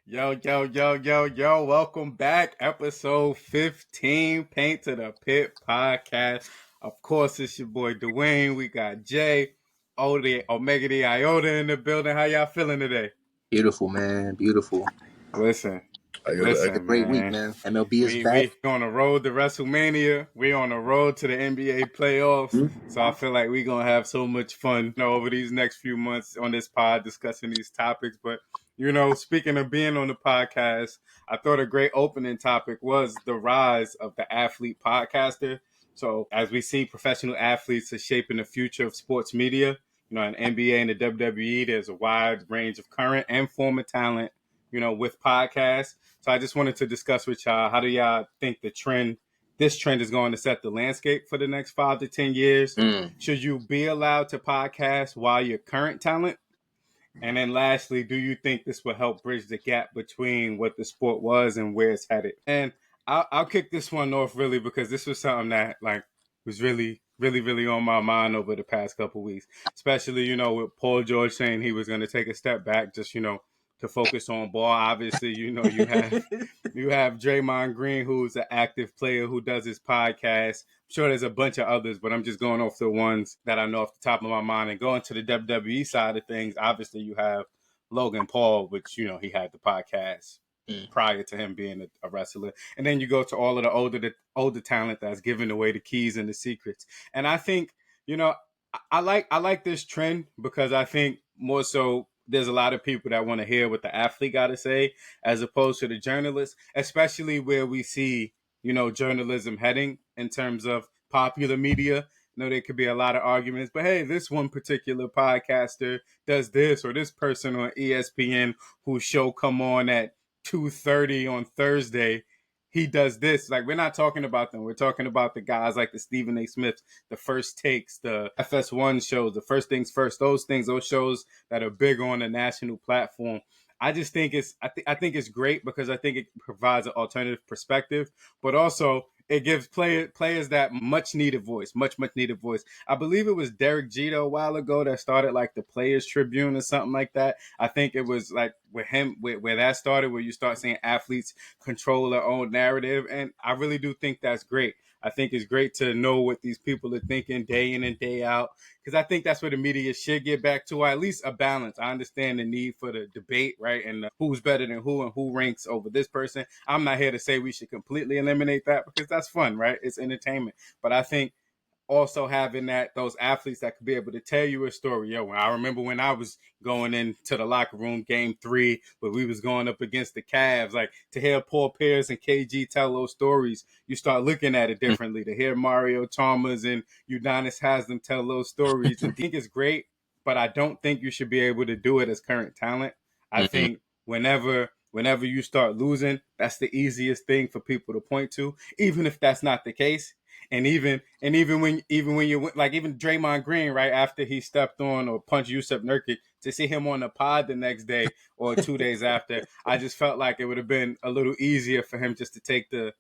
Yo, welcome back. Episode 15, Paint to the Pit podcast. Of course, it's your boy Dwayne. We got Jay, Omega the Iota in the building. How y'all feeling today? Beautiful, man. Beautiful. Listen, It's a great week, man. man. MLB is back. We on the road to WrestleMania. We on the road to the NBA playoffs. So I feel like we gonna have so much fun, over these next few months on this pod discussing these topics. But speaking of being on the podcast, I thought a great opening topic was the rise of the athlete podcaster. So as we see professional athletes are shaping the future of sports media, in NBA and the WWE, there's a wide range of current and former talent, with podcasts. So I just wanted to discuss with y'all, how do y'all think this trend is going to set the landscape for the next 5 to 10 years? Should you be allowed to podcast while you're current talent? And then lastly, do you think this will help bridge the gap between what the sport was and where it's headed? And I'll kick this one off really because this was something that was really, really, really on my mind over the past couple of weeks, especially, with Paul George saying he was going to take a step back, just, to focus on ball. Obviously, you have Draymond Green, who's an active player who does his podcast. I'm sure there's a bunch of others, but I'm just going off the ones that I know off the top of my mind. And going to the WWE side of things, obviously you have Logan Paul, which, he had the podcast prior to him being a wrestler. And then you go to all of the older talent that's giving away the keys and the secrets. And I think, I like this trend because I think more so there's a lot of people that want to hear what the athlete got to say as opposed to the journalist, especially where we see, journalism heading in terms of popular media. There could be a lot of arguments, but hey, this one particular podcaster does this, or this person on ESPN whose show come on at 2:30 on Thursday, he does this. Like, we're not talking about them. We're talking about the guys like the Stephen A. Smiths, the First Takes, the FS1 shows, the First Things First, those shows that are big on the national platform. I just think I think it's great because I think it provides an alternative perspective, but also it gives players that much needed voice. I believe it was Derek Jeter a while ago that started like the Players Tribune or something like that. I think it was like with him where that started, where you start seeing athletes control their own narrative, and I really do think that's great. I think it's great to know what these people are thinking day in and day out, because I think that's where the media should get back to, or at least a balance. I understand the need for the debate, right? And who's better than who and who ranks over this person. I'm not here to say we should completely eliminate that because that's fun, right? It's entertainment. But I think also having those athletes that could be able to tell you a story. I remember when I was going into the locker room game 3, but we was going up against the Cavs, like to hear Paul Pierce and KG tell those stories, you start looking at it differently. To hear Mario Chalmers and Udonis Haslem tell those stories, I think it's great, but I don't think you should be able to do it as current talent. I think whenever you start losing, that's the easiest thing for people to point to, even if that's not the case. And even when you like, even Draymond Green, right after he stepped on or punched Yusuf Nurkic, to see him on the pod the next day or 2 days after, I just felt like it would have been a little easier for him just to take the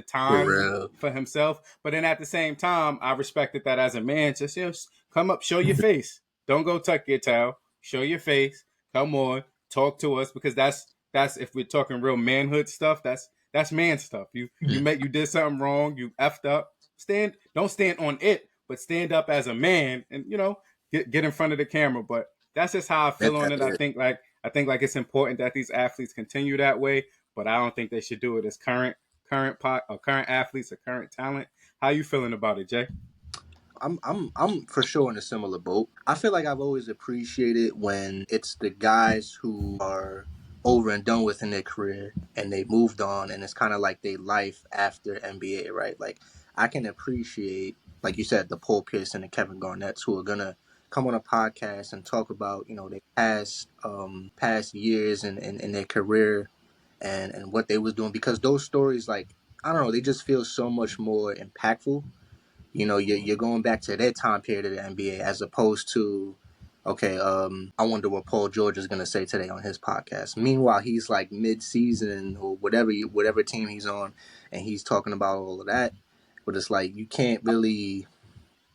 time for himself. But then at the same time, I respected that as a man. Just come up, show your face. Don't go tuck your tail. Show your face. Come on, talk to us, because that's if we're talking real manhood stuff. That's man stuff. You did something wrong. You effed up. Don't stand on it, but stand up as a man and get in front of the camera. But that's just how I feel on it. I think like it's important that these athletes continue that way, but I don't think they should do it as current athletes or current talent. How you feeling about it, Jay? I'm for sure in a similar boat. I feel like I've always appreciated when it's the guys who are over and done with in their career and they moved on, and it's kind of like their life after NBA, right? Like, I can appreciate, like you said, the Paul Pierce and the Kevin Garnett's who are gonna come on a podcast and talk about their past years and their career and what they was doing, because those stories, like, I don't know, they just feel so much more impactful. You're going back to their time period of the NBA as opposed to, okay, I wonder what Paul George is going to say today on his podcast. Meanwhile, he's like mid-season or whatever team he's on, and he's talking about all of that. But it's like you can't really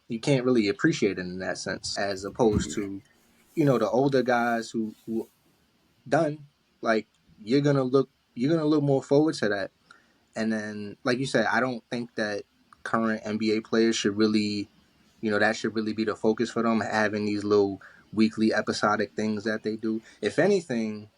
appreciate it in that sense, as opposed to, the older guys who done. like you're gonna look more forward to that. And then, like you said, I don't think that current NBA players should really, that should really be the focus for them, having these little weekly episodic things that they do. If anything,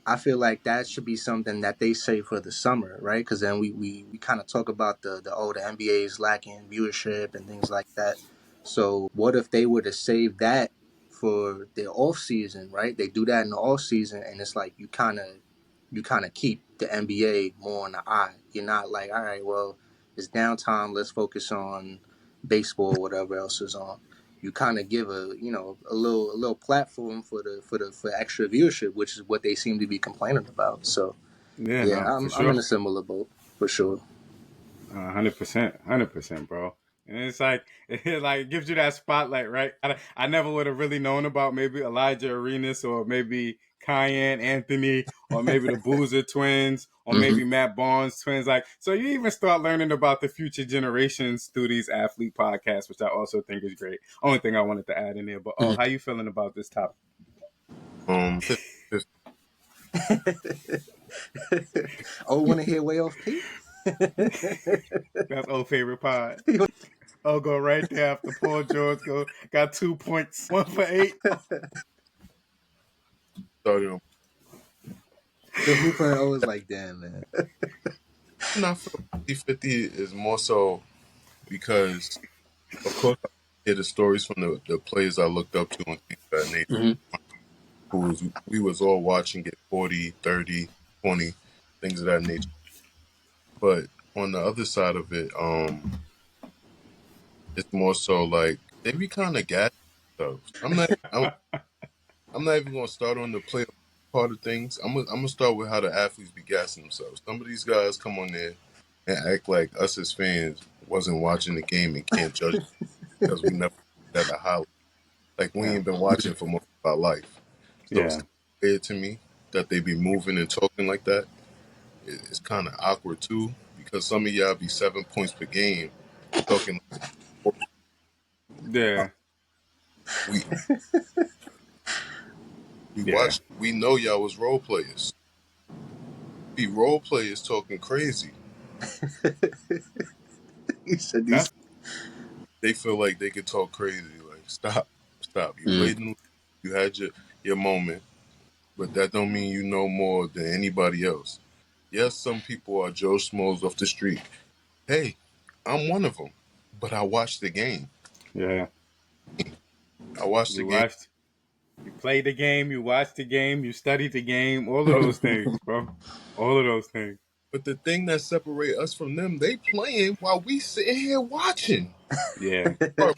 I feel like that should be something that they save for the summer, right? Because then we kind of talk about the NBA is lacking viewership and things like that. So what if they were to save that for their off season, right? They do that in the off season, and it's like you kind of keep the NBA more in the eye. You're not like, all right, well, it's downtime. Let's focus on baseball, or whatever else is on. You kind of give a little platform for extra viewership, which is what they seem to be complaining about. So Yeah, yeah, no, for I'm sure. in a similar boat for sure. 100%, 100%, bro. And it's like it like gives you that spotlight, right? I never would have really known about maybe Elijah Arenas or maybe Cayenne Anthony or maybe the Boozer twins or Hmm. maybe Matt Barnes twins. Like, so you even start learning about the future generations through these athlete podcasts, which I also think is great. Only thing I wanted to add in there. But how you feeling about this topic? 50, 50. Oh, want to hear way off P? That's old favorite pod. I'll go right there after Paul George got 2 points, 1 for 8. Started on. The hooper always like, damn man. And I feel 50 is more so because, of course, I hear the stories from the players I looked up to and things of that nature. Hmm. We was all watching it 40, 30, 20, things of that nature. But on the other side of it, it's more so like they be kind of gassing themselves. I'm not even gonna start on the play part of things. I'm gonna start with how the athletes be gassing themselves. Some of these guys come on there and act like us as fans wasn't watching the game and can't judge because we never had a highlight. Like we Yeah, ain't been watching for most of our life. So it's yeah, kind of weird to me that they be moving and talking like that. It's kind of awkward too because some of y'all be 7 points per game talking like yeah, we yeah. we know y'all was role players. Be role players talking crazy. He said these. That's They feel like they could talk crazy. Like stop. You Mm. played in, you had your moment, but that don't mean you know more than anybody else. Yes, some people are Joe Schmoes off the street. Hey, I'm one of them, but I watched the game. yeah. I watched the You game. watched, you played the game, you watched the game, you studied the game. All of those things, bro. All of those things. But the thing that separate us from them, they playing while we sitting here watching. Yeah, Or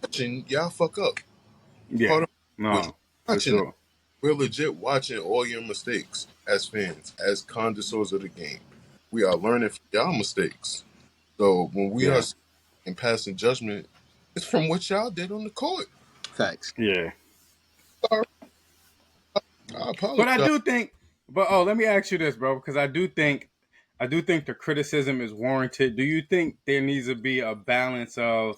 watching y'all fuck up. yeah. Part of was No, for watching. sure. We're legit watching all your mistakes as fans, as connoisseurs of the game. We are learning from y'all mistakes. So when we are Yeah, in passing judgment, it's from what y'all did on the court. Facts. yeah. Sorry, I But I apologize. do think. But let me ask you this, bro, because I do think the criticism is warranted. Do you think there needs to be a balance of,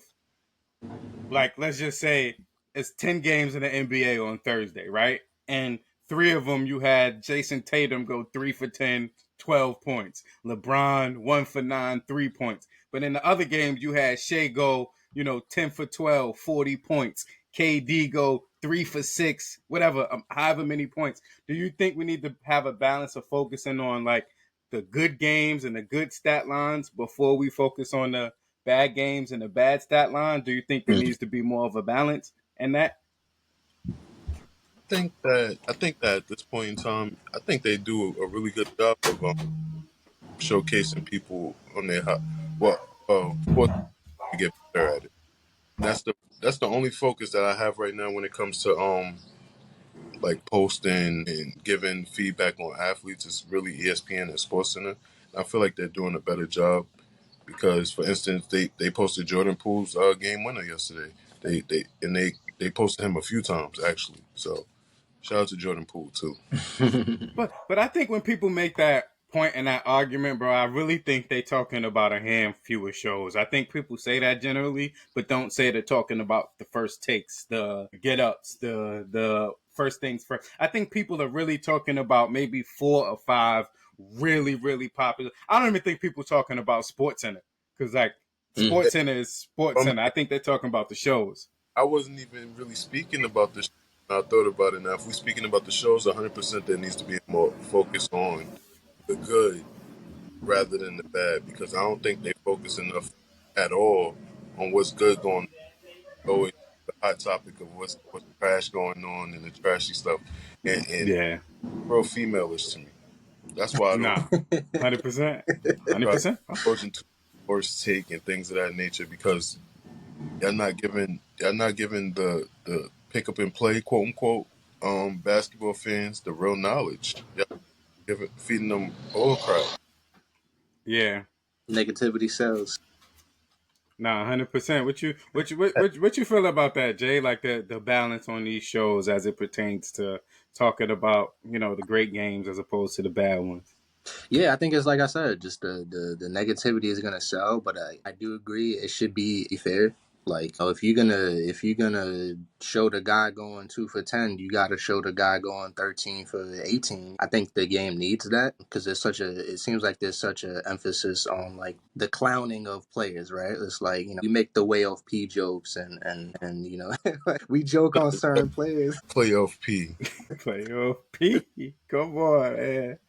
like, let's just say it's 10 games in the NBA on Thursday, right? And three of them you had Jason Tatum go 3 for 10, 12 points. LeBron 1 for 9, 3 points. But in the other games you had Shea go, 10 for 12, 40 points. KD go 3 for 6, whatever, however many points. Do you think we need to have a balance of focusing on like the good games and the good stat lines before we focus on the bad games and a bad stat line? Do you think there Mm. needs to be more of a balance in that? I think that at this point in time, I think they do a really good job of showcasing people on their of course we get better at it. That's the only focus that I have right now when it comes to like posting and giving feedback on athletes. Is really ESPN and SportsCenter. I feel like they're doing a better job because, for instance, they posted Jordan Poole's game winner yesterday. They posted him a few times actually. So shout out to Jordan Poole too. But I think when people make that point in that argument, bro, I really think they talking about a hand fewer shows. I think people say that generally, but don't say they're talking about the first takes, the get ups, the first things first. I think people are really talking about maybe 4 or 5 really, really popular. I don't even think people talking about Sports Center because like Sports Center is Sports Um, Center. I think they're talking about the shows. I wasn't even really speaking about the. I thought about it now. If we're speaking about the shows, 100% there needs to be more focus on the good rather than the bad because I don't think they focus enough at all on what's good going on. Always the hot topic of what's trash going on and the trashy stuff, and Yeah, real femaleish to me. That's why I don't nah, 100%, try 100%. approaching to first take and things of that nature because y'all not giving the pick up and play quote unquote basketball fans the real knowledge. Y'all feeding them bull crap. Yeah. Negativity sells. Nah, 100%. What you feel about that, Jay? Like the balance on these shows as it pertains to talking about the great games as opposed to the bad ones. Yeah, I think it's like I said, just the negativity is gonna sell, but I do agree it should be fair. Like, if you're gonna show the guy going 2 for 10, you got to show the guy going 13 for 18. I think the game needs that because it seems like there's such a emphasis on like the clowning of players, right? It's like we make the way off P jokes and we joke on certain players. Playoff P. Playoff P, come on, man.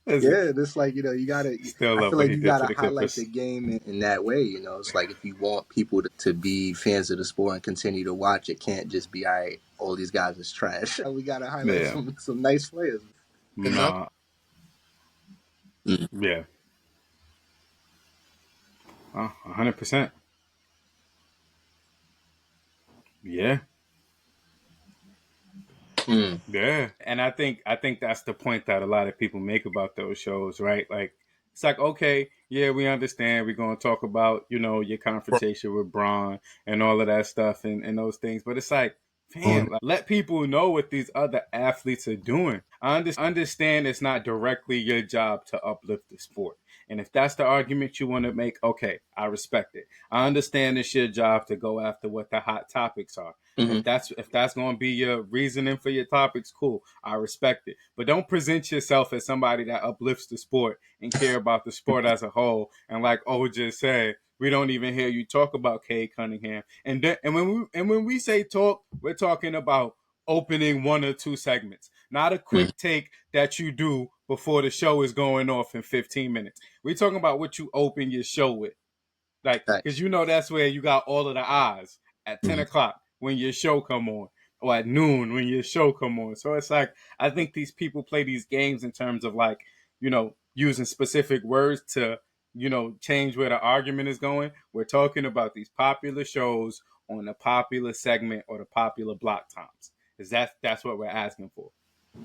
Listen, Yeah, it's like you gotta. still I love feel what like he you did to gotta the highlight the Clippers. game in that way. It's like if you want people to be fans of the sport and continue to watch, it can't just be all right. All these guys is trash. We gotta highlight Yeah, some nice players. And not nah, Mm. yeah, 100%. Yeah, Mm. yeah, and I think that's the point that a lot of people make about those shows, right? Like it's like okay, yeah, we understand. We're gonna talk about your confrontation with Braun and all of that stuff and those things, but it's like, man, like, let people know what these other athletes are doing. I understand it's not directly your job to uplift the sport. And if that's the argument you want to make, okay, I respect it. I understand it's your job to go after what the hot topics are. Hmm. If that's going to be your reasoning for your topics, cool. I respect it. But don't present yourself as somebody that uplifts the sport and care about the sport as a whole. And like O just said, we don't even hear you talk about Cade Cunningham. And when we say talk, we're talking about opening 1 or 2 segments, not a Mm. quick take that you do before the show is going off in 15 minutes. We're talking about what you open your show with. Like, because Thanks. that's where you got all of the eyes at 10 Hmm. o'clock when your show come on, or at noon when your show come on. So it's like, I think these people play these games in terms of like, using specific words to, change where the argument is going. We're talking about these popular shows on the popular segment or the popular block times. Because that's what we're asking for.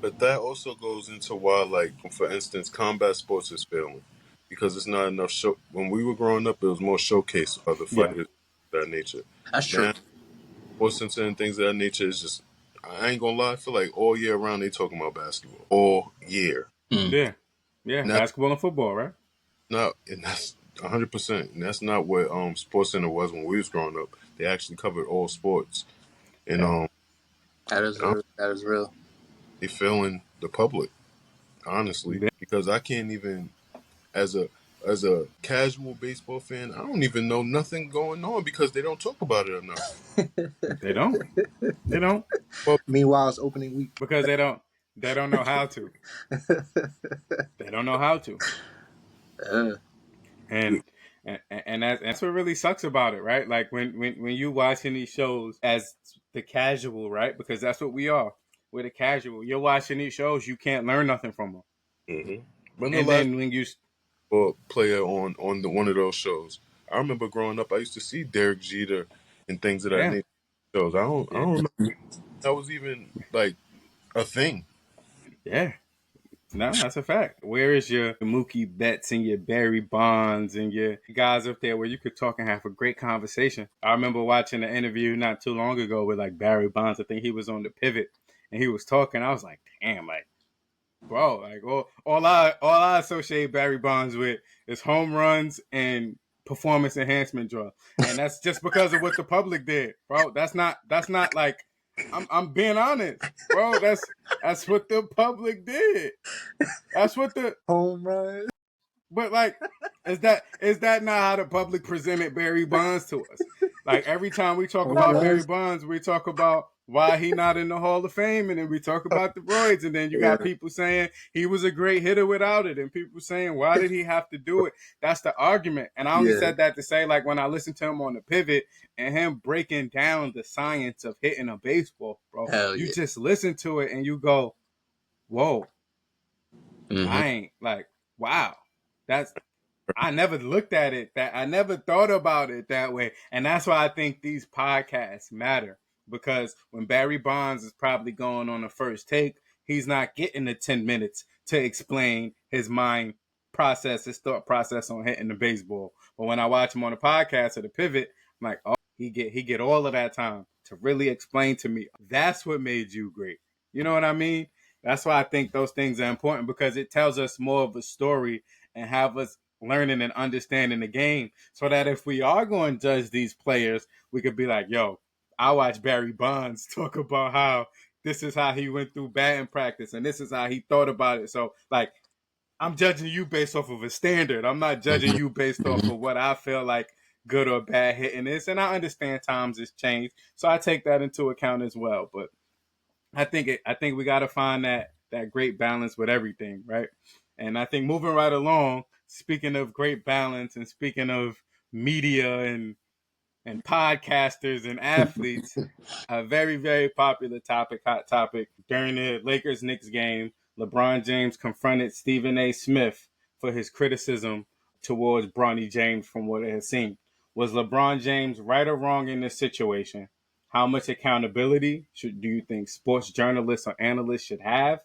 but that also goes into why, like, for instance, combat sports is failing because it's not enough show. When we were growing up, it was more showcase of the Yeah. fighters of that nature. That's true. Now, sports center and things of that nature is just. I ain't gonna lie. I feel like all year round they talking about basketball all year. Mm. Yeah. Yeah. And that's Basketball and football, right? not, and that's 100%. And that's not what Sports Center was when we was growing up. They actually covered all sports, and Yeah. That is real. they failing the public honestly Yeah. because I can't even as a casual baseball fan, I don't even know nothing going on because they don't talk about it enough. They don't. They don't. Well, Meanwhile, it's opening week. Because they don't know how to. They don't know how to. Uh, And and that's what really sucks about it, right? Like when you watching these shows as the casual, right? Because that's what we are. We're the casual. You're watching these shows, you can't learn nothing from them. hmm when the And last then when you player on the one of those shows, I remember growing up, I used to see Derek Jeter and things of that yeah, nature shows. I yeah, don't remember that was even like a thing. yeah. No, that's a fact. Where is your Mookie Betts and your Barry Bonds and your guys up there where you could talk and have a great conversation? I remember watching an interview not too long ago with like Barry Bonds. I think he was on the pivot and he was talking. I was like, damn, like, bro, like all I associate Barry Bonds with is home runs and performance enhancement drugs. And that's just because of what the public did, bro. That's not like I'm being honest, bro. That's what the public did. That's what the Home run. But like, is that not how the public presented Barry Bonds to us? Like every time we talk Home about Barry runs. Bonds, we talk about why he not in the Hall of Fame, and then we talk about the roids, and then you Yeah. got people saying he was a great hitter without it, and people saying why did he have to do it? That's the argument, and I only Yeah. said that to say like when I listened to him on the pivot and him breaking down the science of hitting a baseball, bro, Hell you yeah. just listen to it and you go, whoa, Mm-hmm. I ain't like, wow, that's I never looked at it that I never thought about it that way. And that's why I think these podcasts matter. Because when Barry Bonds is probably going on the first take, he's not getting the 10 minutes to explain his mind process, his thought process on hitting the baseball. But when I watch him on the podcast or the pivot, I'm like, oh, he get all of that time to really explain to me. That's what made you great. You know what I mean? That's why I think those things are important because it tells us more of a story and have us learning and understanding the game so that if we are going to judge these players, we could be like, yo, I watched Barry Bonds talk about how this is how he went through batting practice and this is how he thought about it. So, like, I'm judging you based off of a standard. I'm not judging Mm-hmm. you based off Mm-hmm. of what I feel like good or bad hitting is. And I understand times has changed. So I take that into account as well. But I think we got to find that great balance with everything, right? And I think moving right along, speaking of great balance and speaking of media and podcasters and athletes, a very, very popular topic, hot topic. During the Lakers Knicks game, LeBron James confronted Stephen A. Smith for his criticism towards Bronny James from what it has seen. Was LeBron James right or wrong in this situation? How much accountability do you think sports journalists or analysts should have?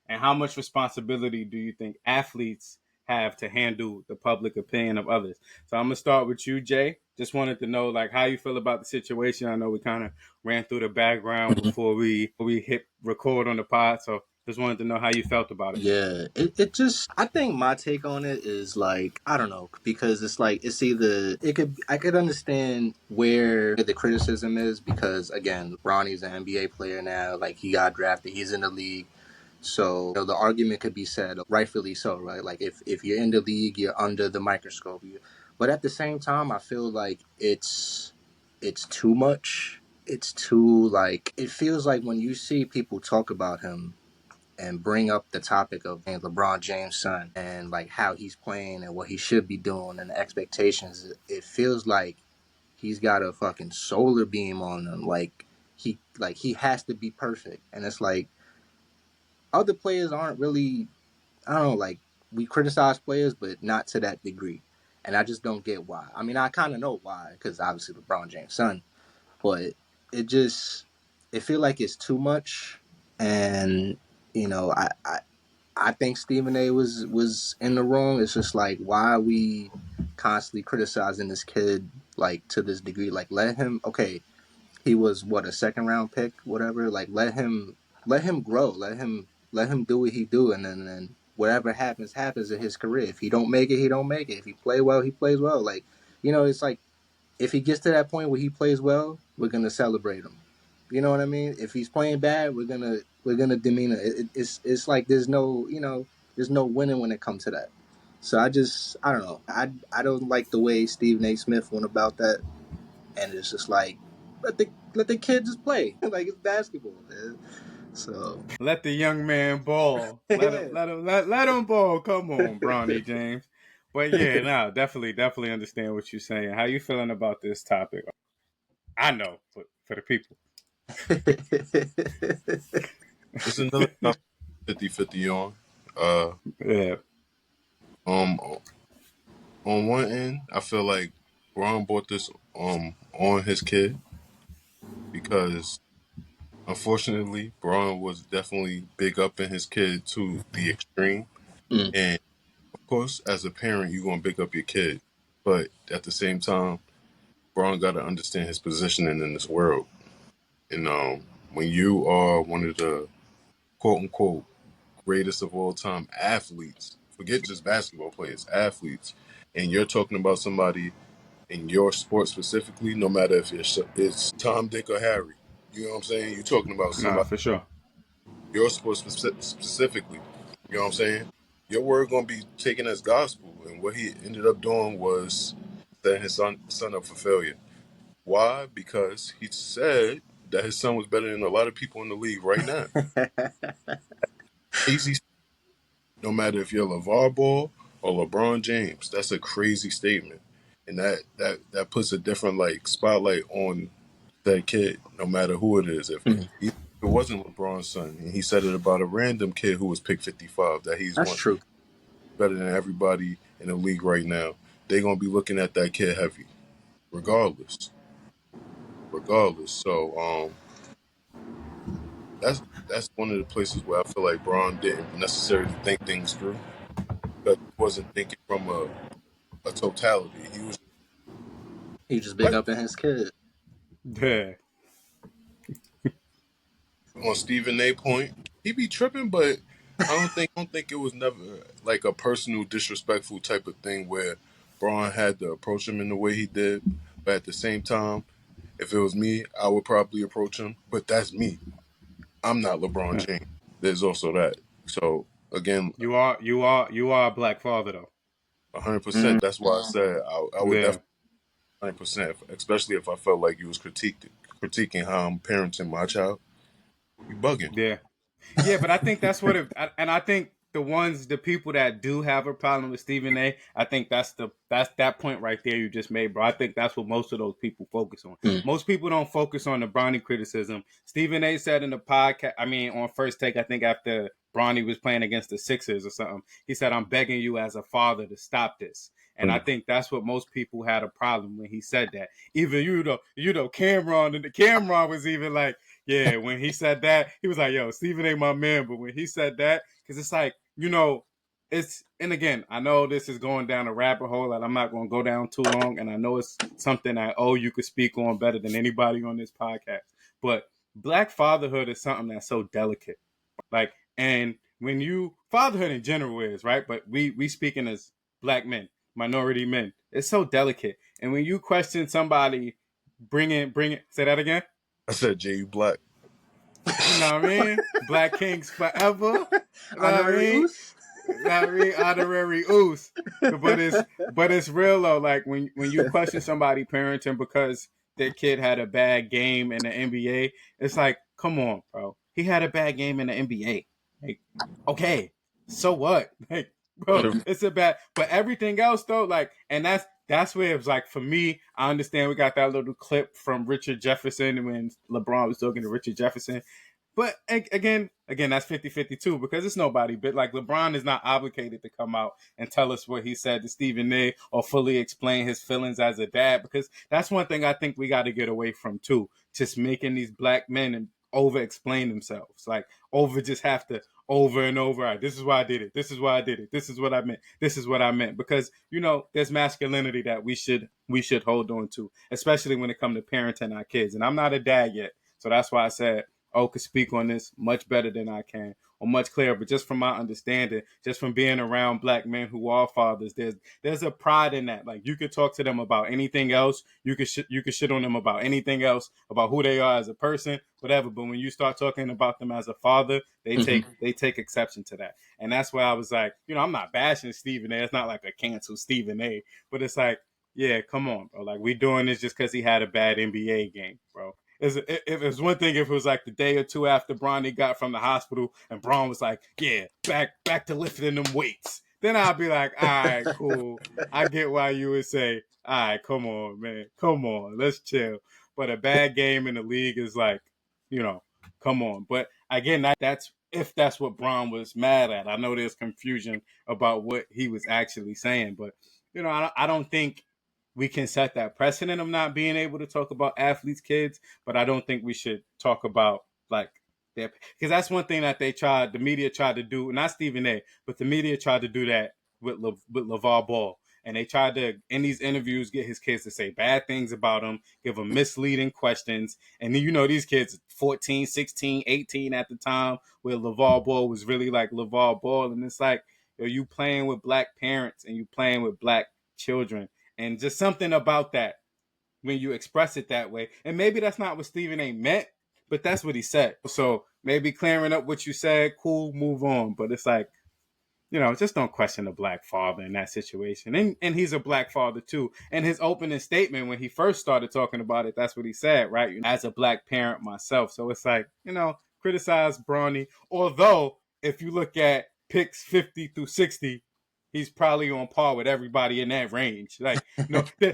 And how much responsibility do you think athletes have to handle the public opinion of others? So I'm gonna start with you, Jay. Just wanted to know like how you feel about the situation. I know we kind of ran through the background before we hit record on the pod, so just wanted to know how you felt about it. Yeah, it just I think my take on it is like I don't know because it's like it's either it could I could understand where the criticism is because again Ronnie's an NBA player now like he got drafted he's in the league so the argument could be said rightfully so right like if you're in the league you're under the microscope but at the same time I feel like it's too much it's too like it feels like when you see people talk about him and bring up the topic of LeBron James' son and like how he's playing and what he should be doing and the expectations, it feels like he's got a fucking solar beam on him. Like he has to be perfect. And it's like other players aren't really I don't know, like we criticize players but not to that degree. And I just don't get why. I mean I kinda know why, because obviously LeBron James' son, but it just it feel like it's too much and I think Stephen A. was in the wrong. It's just like why are we constantly criticizing this kid like to this degree? Like let him okay, he was what a second round pick, whatever. Like let him grow. Let him do what he do and then whatever happens in his career. If he don't make it, he don't make it. If he play well, he plays well. Like, it's like if he gets to that point where he plays well, we're gonna celebrate him. You know what I mean? If he's playing bad, we're gonna demean it. It's like there's no winning when it comes to that. So I don't know. I don't like the way Stephen A. Smith went about that, and it's just like let the kid just play like it's basketball, man. So Let the young man ball. Let him yeah. let him ball. Come on, Bronny James. But yeah, no, definitely understand what you're saying. How you feeling about this topic? I know for the people. It's another topic 50-50 on. Uh, Yeah. um, on one end, I feel like Ron brought this on his kid because unfortunately, Braun was definitely big up in his kid to the extreme. Mm. And of course, as a parent, you're gonna big up your kid, but at the same time, Braun got to understand his positioning in this world. And when you are one of the quote unquote greatest of all time athletes, forget just basketball players, athletes, and you're talking about somebody in your sport specifically, no matter if it's Tom, Dick, or Harry. You know what I'm saying? You're talking about Nah, somebody, for sure. your sport specifically. You know what I'm saying? Your word gonna be taken as gospel, and what he ended up doing was setting his son up for failure. Why? Because he said that his son was better than a lot of people in the league right now. Easy, no matter if you're LeVar Ball or LeBron James, that's a crazy statement, and that puts a different like spotlight on that kid, no matter who it is. If Mhm. it wasn't LeBron's son, and he said it about a random kid who was picked 55, that he's That's one true. better than everybody in the league right now, they're gonna be looking at that kid heavy, regardless, regardless. So that's one of the places where I feel like Braun didn't necessarily think things through because he wasn't thinking from a totality. He was He just big like up in his kid. Yeah. on Stephen A. point, he be tripping, but I don't think it was never like a personal disrespectful type of thing where Braun had to approach him in the way he did. But at the same time, if it was me, I would probably approach him. But that's me. I'm not LeBron James. There's also that. So again, You are a black father though. 100%. Mm. That's why I said I would Yeah. definitely 100%, especially if I felt like you was critiquing how I'm parenting my child. You bugging. Yeah. Yeah, but I think that's what it, and I think the people that do have a problem with Stephen A. I think that's that point right there you just made, bro. I think that's what most of those people focus on. Mm. Most people don't focus on the Bronny criticism. Stephen A. said in the podcast, I mean, on First Take, I think after Bronny was playing against the Sixers or something, he said, "I'm begging you as a father to stop this." And I Mm. think that's what most people had a problem when he said that. Even Cameron, and the Cameron was even like, yeah, when he said that, he was like, "Yo, Stephen ain't my man." But when he said that, because it's like, it's, and again, I know this is going down a rabbit hole, and I'm not going to go down too long. And I know it's something that you could speak on better than anybody on this podcast. But black fatherhood is something that's so delicate, like, and when you fatherhood in general is right, but we speaking as black men, minority men, it's so delicate. And when you question somebody, bring it, say that again. I said, Jay, you black. You know what I mean? Black Kings forever. You know what I Honorary mean? Oos. You know what I mean? Honorary oos. But it's real though. Like when you question somebody parenting because their kid had a bad game in the NBA, it's like, come on, bro. He had a bad game in the NBA. Like, okay, so what? Like, bro, it's a bad. But everything else though, like, and that's where it was like for me. I understand we got that little clip from Richard Jefferson when LeBron was talking to Richard Jefferson. But again, that's 50-50 too, because it's nobody. But like LeBron is not obligated to come out and tell us what he said to Stephen A. or fully explain his feelings as a dad, because that's one thing I think we got to get away from too. Just making these black men and over explain themselves, like over just have to over and over. All right, this is why I did it. This is why I did it. This is what I meant. This is what I meant. Because there's masculinity that we should hold on to, especially when it comes to parenting our kids. And I'm not a dad yet, so that's why I said could speak on this much better than I can, or much clearer. But just from my understanding, just from being around black men who are fathers, there's a pride in that. Like you could talk to them about anything else, you could shit on them about anything else, about who they are as a person, whatever. But when you start talking about them as a father, they Mhm. take exception to that. And that's why I was like, I'm not bashing Stephen A. It's not like a cancel Stephen A. But it's like, yeah, come on, bro. Like we doing this just because he had a bad NBA game, bro. If it was one thing if it was like the day or two after Bronny got from the hospital and Braun was like, yeah, back to lifting them weights. Then I'll be like, all right, cool. I get why you would say, all right, come on, man. Come on, let's chill. But a bad game in the league is like, you know, come on. But again, that's if that's what Braun was mad at. I know there's confusion about what he was actually saying, but I don't think we can set that precedent of not being able to talk about athletes' kids, but I don't think we should talk about like their, because that's one thing that the media tried to do, not Stephen A, but the media tried to do that with LeVar Ball. And they tried to, in these interviews, get his kids to say bad things about him, give him misleading questions. And then, these kids, 14, 16, 18 at the time, where LeVar Ball was really like LeVar Ball. And it's like, you playing with black parents and you playing with black children, and just something about that when you express it that way. And maybe that's not what Stephen A meant, But that's what he said. So maybe clearing up what you said, cool, move on. But it's like, just don't question a black father in that situation. And he's a black father too. And his opening statement when he first started talking about it, that's what he said, right? As a black parent myself. So it's like, criticize Bronny. Although, if you look at picks 50 through 60, he's probably on par with everybody in that range. Like,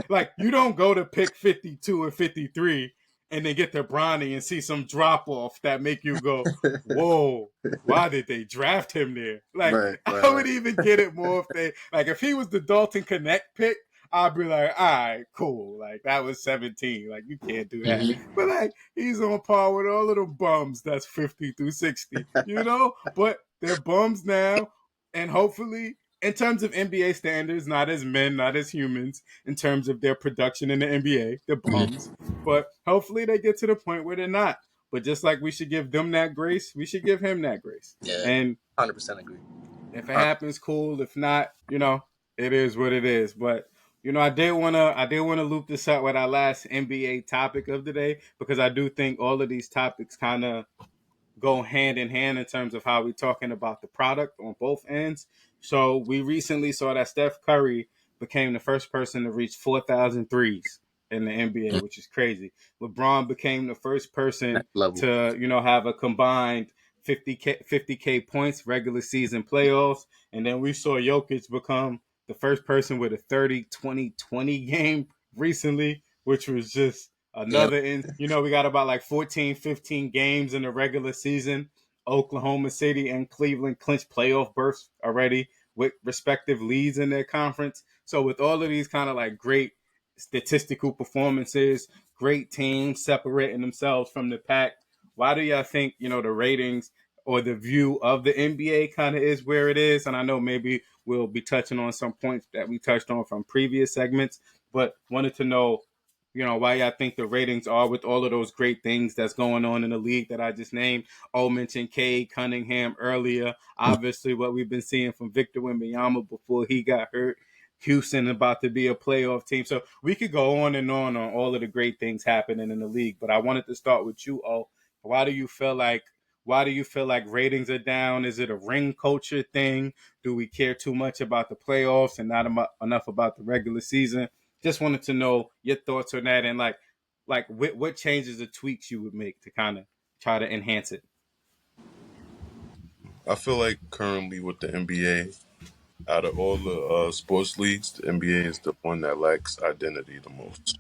like you don't go to pick 52 and 53 and then get to Bronny and see some drop off that make you go, whoa, why did they draft him there? Like, Right, right, I would right. even get it more if they, like, if he was the Dalton Connect pick, I'd be like, all right, cool. Like, that was 17. Like, you can't do that. Mm-hmm. But, like, he's on par with all of the bums that's 50 through 60, But they're bums now. And hopefully, in terms of NBA standards, not as men, not as humans, in terms of their production in the NBA, they're bums. But hopefully they get to the point where they're not. But just like we should give them that grace, we should give him that grace. Yeah, And 100% agree. if it happens, cool. If not, it is what it is. But I did wanna loop this up with our last NBA topic of the day because I do think all of these topics kind of go hand in hand in terms of how we're talking about the product on both ends. So we recently saw that Steph Curry became the first person to reach 4,000 threes in the NBA, which is crazy. LeBron became the first person Next level. to, have a combined 50K points regular season playoffs. And then we saw Jokic become the first person with a 30-20-20 game recently, which was just Yeah. another we got about like 14 15 games in the regular season. Oklahoma City and Cleveland clinched playoff berths already with respective leads in their conference. So with all of these kind of like great statistical performances, great teams separating themselves from the pack, why do y'all think the ratings or the view of the NBA kind of is where it is? And I know maybe we'll be touching on some points that we touched on from previous segments, but wanted to know why I think the ratings are with all of those great things that's going on in the league that I just named. Oh, mentioned Cade Cunningham earlier. Obviously, what we've been seeing from Victor Wembanyama before he got hurt. Houston about to be a playoff team. So we could go on and on all of the great things happening in the league. But I wanted to start with you, Oh. Why do you feel like ratings are down? Is it a ring culture thing? Do we care too much about the playoffs and not enough about the regular season? Just wanted to know your thoughts on that and like what changes or tweaks you would make to kind of try to enhance it. I feel like currently with the NBA, out of all the sports leagues, the NBA is the one that lacks identity the most.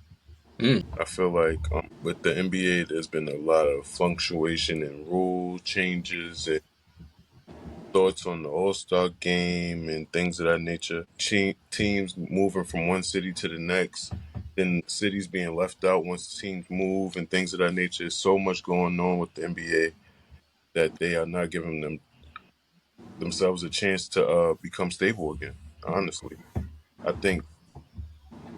Mm. I feel like with the NBA, there's been a lot of fluctuation in rule changes and thoughts on the All Star game and things of that nature. Teams moving from one city to the next, then cities being left out once teams move and things of that nature. There's so much going on with the NBA that they are not giving themselves a chance to become stable again. Honestly, I think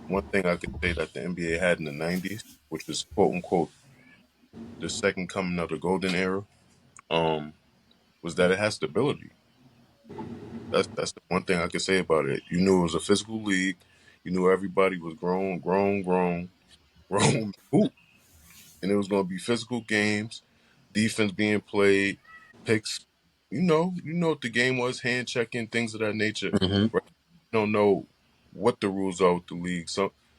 one thing I could say that the NBA had in the '90s, which was quote unquote the second coming of the golden era, um, was that it has stability. That's the one thing I can say about it. You knew it was a physical league. You knew everybody was grown hoop, and it was going to be physical games, defense being played, picks. You know what the game was, hand checking, things of that nature. Mm-hmm. Right? You don't know what the rules are with the league.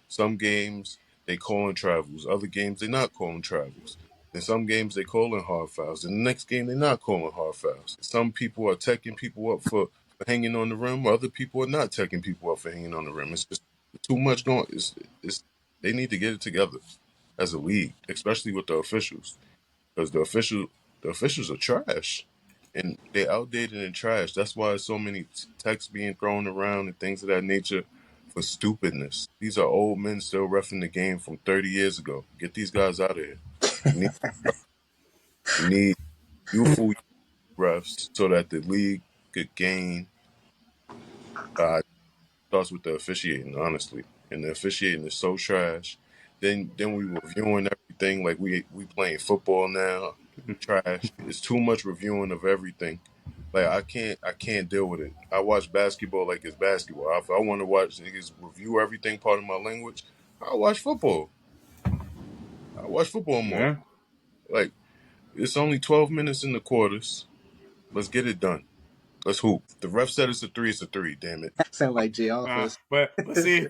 Some games they calling travels, other games they not calling travels. In some games they calling hard fouls. In the next game they're not calling hard fouls. Some people are teching people up for hanging on the rim, other people are not teching people up for hanging on the rim. It's just too much going. It's they need to get it together as a league, especially with the officials, because the officials are trash, and they outdated and trash. That's why so many texts being thrown around and things of that nature for stupidness. These are old men still refing the game from 30 years ago. Get these guys out of here. We need, we need youthful refs so that the league could gain. Starts with the officiating, honestly, and the officiating is so trash. Then we reviewing everything like we playing football now. Trash. It's too much reviewing of everything. Like I can't deal with it. I watch basketball like it's basketball. If I want to watch niggas review everything part of my language, I watch football. I watch football more. Yeah. Like It's only 12 minutes in the quarters. Let's get it done. Let's hoop. The ref said it's a three. It's a three. Damn it. Sound like Jay Office. But see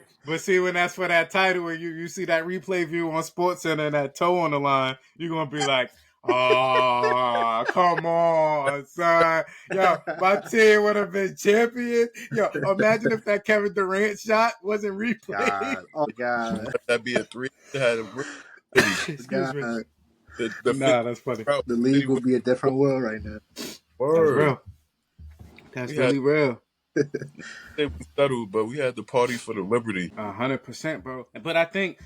when that's for that title when you see that replay view on Sports Center and that toe on the line, you're gonna be like, oh, come on, son. Yo, my team would have been champions. Yo, imagine if that Kevin Durant shot wasn't replayed. God. Oh God. Let that be a three. It had a real city. Excuse me. God. The Nah, 50 that's funny. crowd. The The city league was would be a different world right now. That's word. real. That's We had really real. we settled, but we had the party for the liberty. 100%, bro. But I think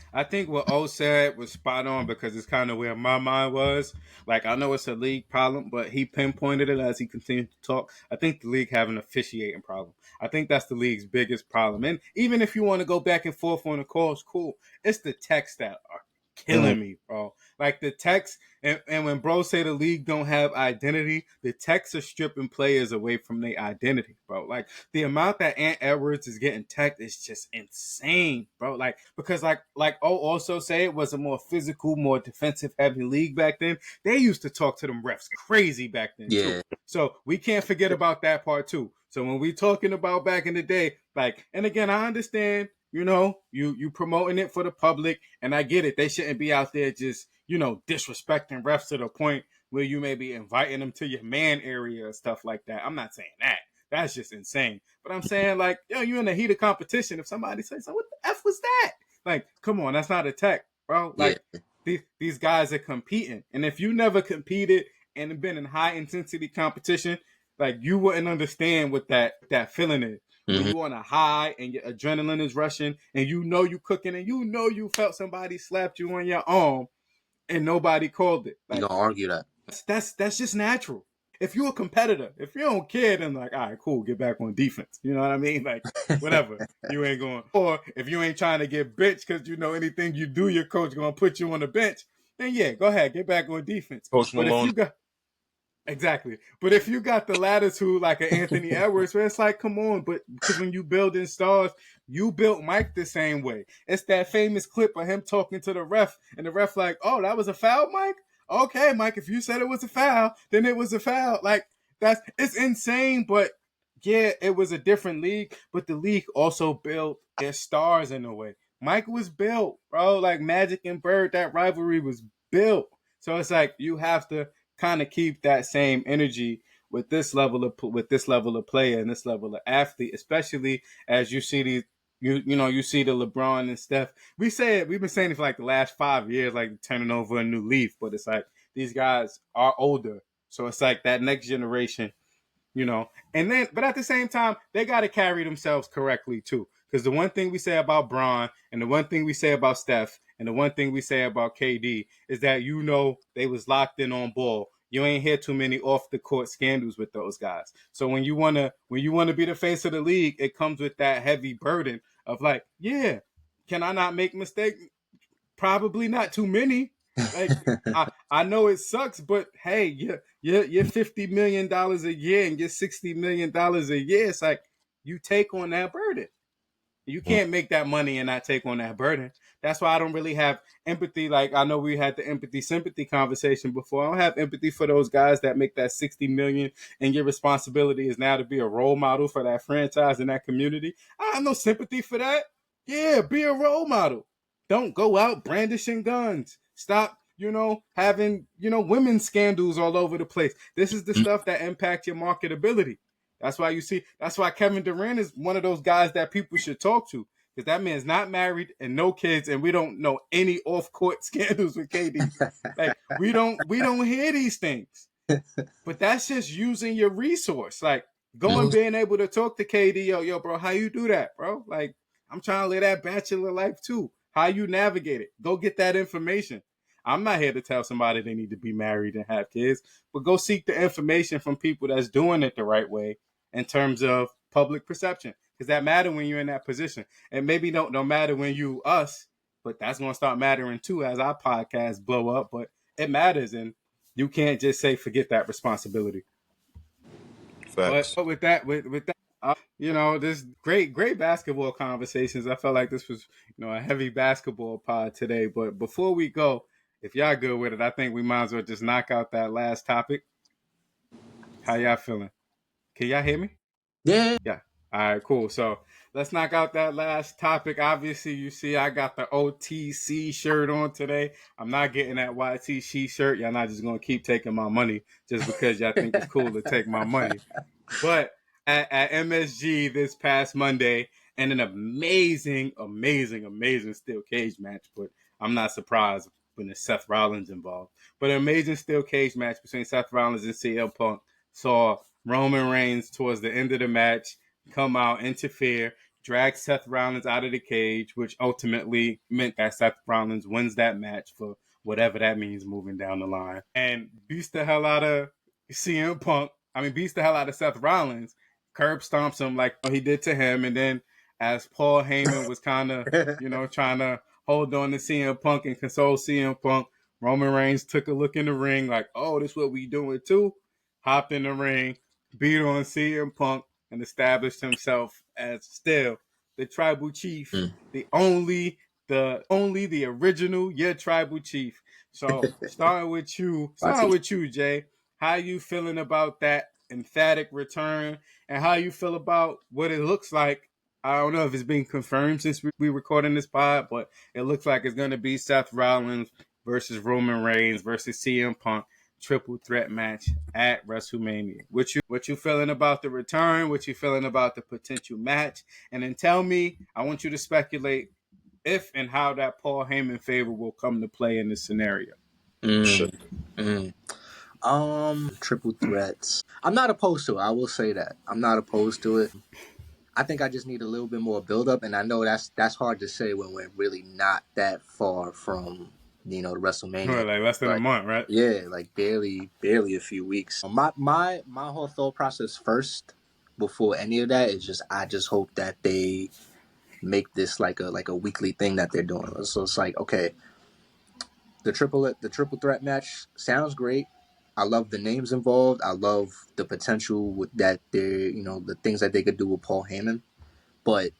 what O said was spot on because it's kind of where my mind was. Like I know it's a league problem, but he pinpointed it as he continued to talk. I think the league have an officiating problem. I think that's the league's biggest problem. And even if you want to go back and forth on the calls, cool. It's the texts that are killing me, bro. Like the text, and when bro say the league don't have identity, the texts are stripping players away from their identity, bro. Like the amount that Ant Edwards is getting teched is just insane, bro. Like because like also say it was a more physical, more defensive heavy league back then. They used to talk to them refs crazy back then too. Yeah. So we can't forget about that part too. So when we talking about back in the day, like, and again, I understand, you promoting it for the public, and I get it. They shouldn't be out there just, disrespecting refs to the point where you may be inviting them to your man area or stuff like that. I'm not saying that. That's just insane. But I'm saying, like, you in the heat of competition. If somebody says, so what the F was that? Like, come on, that's not a tech, bro. Yeah. Like, these guys are competing. And if you never competed and been in high intensity competition, like you wouldn't understand what that feeling is. When you on a high and your adrenaline is rushing and you cooking and you felt somebody slapped you on your arm and nobody called it. You Like gonna argue that? that's just natural. If you're a competitor, if you don't care, then like, all right, cool, get back on defense. You know what I mean? Like, whatever. You ain't going. Or if you ain't trying to get bitch because anything you do, your coach gonna put you on the bench, then yeah, go ahead, get back on defense. Coach But if Malone. you got Exactly. But if you got the latitude like an Anthony Edwards, where it's like, come on, but because when you building stars, you built Mike the same way. It's that famous clip of him talking to the ref, and the ref like, oh, that was a foul, Mike? Okay, Mike, if you said it was a foul, then it was a foul. Like, it's insane, but yeah, it was a different league, but the league also built their stars in a way. Mike was built, bro. Like Magic and Bird, that rivalry was built. So it's like you have to kind of keep that same energy with this level of player and this level of athlete, especially as you see these you see the LeBron and Steph. We've been saying it for like the last 5 years, like turning over a new leaf, but it's like these guys are older, so it's like that next generation, and then but at the same time they got to carry themselves correctly too, because the one thing we say about Bron and the one thing we say about Steph and the one thing we say about KD is that they was locked in on ball. You ain't hear too many off the court scandals with those guys. So when you wanna be the face of the league, it comes with that heavy burden of like, yeah, can I not make mistakes? Probably not too many. Like I know it sucks, but hey, you're $50 million a year and you're $60 million a year. It's like you take on that burden. You can't make that money and not take on that burden. That's why I don't really have empathy. Like I know we had the empathy sympathy conversation before. I don't have empathy for those guys that make that 60 million and your responsibility is now to be a role model for that franchise and that community. I have no sympathy for that. Yeah, be a role model. Don't go out brandishing guns. Stop, having, women's scandals all over the place. This is the stuff that impact your marketability. That's why Kevin Durant is one of those guys that people should talk to. Because that man's not married and no kids, and we don't know any off-court scandals with KD. Like we don't hear these things. But that's just using your resource. Like being able to talk to KD, yo, bro, how you do that, bro? Like, I'm trying to live that bachelor life too. How you navigate it. Go get that information. I'm not here to tell somebody they need to be married and have kids, but go seek the information from people that's doing it the right way in terms of public perception. Because that matter when you're in that position. And maybe don't matter when you us, but that's gonna start mattering too as our podcasts blow up. But it matters, and you can't just say forget that responsibility. But Facts. with that, this great basketball conversations. I felt like this was a heavy basketball pod today. But before we go, if y'all good with it, I think we might as well just knock out that last topic. How y'all feeling? Can y'all hear me? Yeah. Yeah. All right, cool. So let's knock out that last topic. Obviously, you see I got the OTC shirt on today. I'm not getting that YTC shirt. Y'all not just going to keep taking my money just because y'all think it's cool to take my money. But at MSG this past Monday, and an amazing steel cage match. But I'm not surprised when there's Seth Rollins involved. But an amazing steel cage match between Seth Rollins and CM Punk saw Roman Reigns towards the end of the match come out, interfere, drag Seth Rollins out of the cage, which ultimately meant that Seth Rollins wins that match for whatever that means moving down the line. And beats the hell out of CM Punk. Beats the hell out of Seth Rollins, curb stomps him like he did to him. And then as Paul Heyman was kind of, trying to hold on to CM Punk and console CM Punk, Roman Reigns took a look in the ring like, oh, this is what we doing too. Hopped in the ring, beat on CM Punk, and established himself as still the tribal chief, the original, tribal chief. So starting with you, Jay. How you feeling about that emphatic return, and how you feel about what it looks like? I don't know if it's been confirmed since we recording this pod, but it looks like it's going to be Seth Rollins versus Roman Reigns versus CM Punk triple threat match at WrestleMania. What you feeling about the return? What you feeling about the potential match? And then tell me, I want you to speculate if and how that Paul Heyman favor will come to play in this scenario. Sure. Triple threats. I'm not opposed to it. I will say that. I'm not opposed to it. I think I just need a little bit more build up, and I know that's hard to say when we're really not that far from the WrestleMania. Like less than a But month, right? yeah, like barely a few weeks. My whole thought process first before any of that is just I just hope that they make this like a weekly thing that they're doing. So it's like, okay, the triple threat match sounds great. I love the names involved. I love the potential that they're the things that they could do with Paul Heyman. But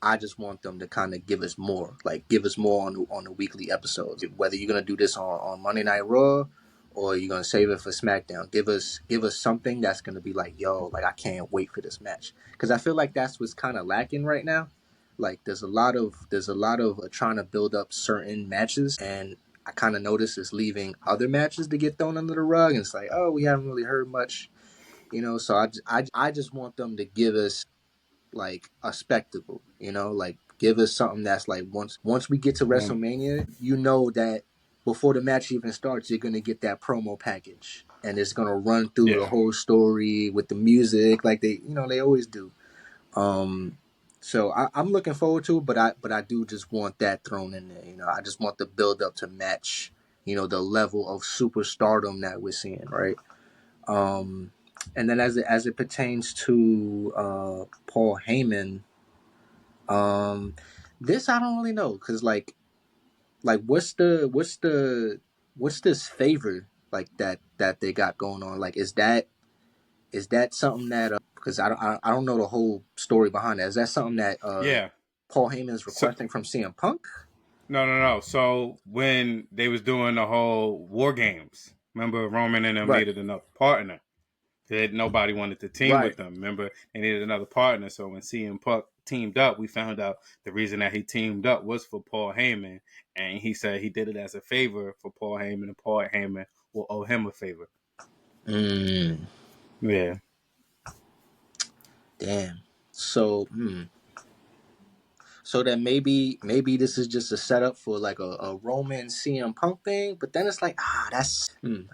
I just want them to kind of give us more, like give us more on the weekly episodes. Whether you're gonna do this on Monday Night Raw or you're gonna save it for SmackDown, give us something that's gonna be like, yo, like I can't wait for this match, because I feel like that's what's kind of lacking right now. Like there's a lot of trying to build up certain matches, and I kind of notice it's leaving other matches to get thrown under the rug, and it's like, oh, we haven't really heard much. So I just want them to give us like a spectacle, like give us something that's like once we get to WrestleMania, that before the match even starts, you're gonna get that promo package, and it's gonna run through the Yeah. whole story with the music, like they always do. So I'm looking forward to it, but I do just want that thrown in there. I just want the build up to match, the level of superstardom that we're seeing, right? Um, and then as it pertains to Paul Heyman, um, this I don't really know, because like what's this favor like that they got going on? Like is that something that because I don't know the whole story behind that. Is that something that Yeah. Paul Heyman is So requesting from CM Punk? no. So when they was doing the whole War Games, remember Roman and them Right, needed another partner. Nobody wanted to team right. with them. Remember, they needed another partner. So when CM Punk teamed up, we found out the reason that he teamed up was for Paul Heyman, and he said he did it as a favor for Paul Heyman, and Paul Heyman will owe him a favor. Mm, Yeah, damn. So, so that maybe this is just a setup for like a Roman CM Punk thing, but then it's like that's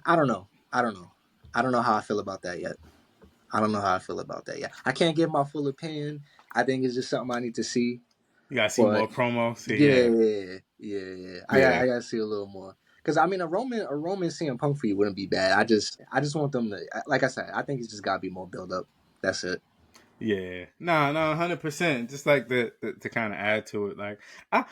I don't know. I don't know how I feel about that yet. I can't give my full opinion. I think it's just something I need to see. you gotta see But more promos. Yeah, yeah. I gotta see a little more. Because I mean, a Roman CM Punk feud wouldn't be bad. I just want them to, like I said, I think it's just gotta be more build up. That's it. yeah. No, 100%. Just like the to kind of add to it, like I.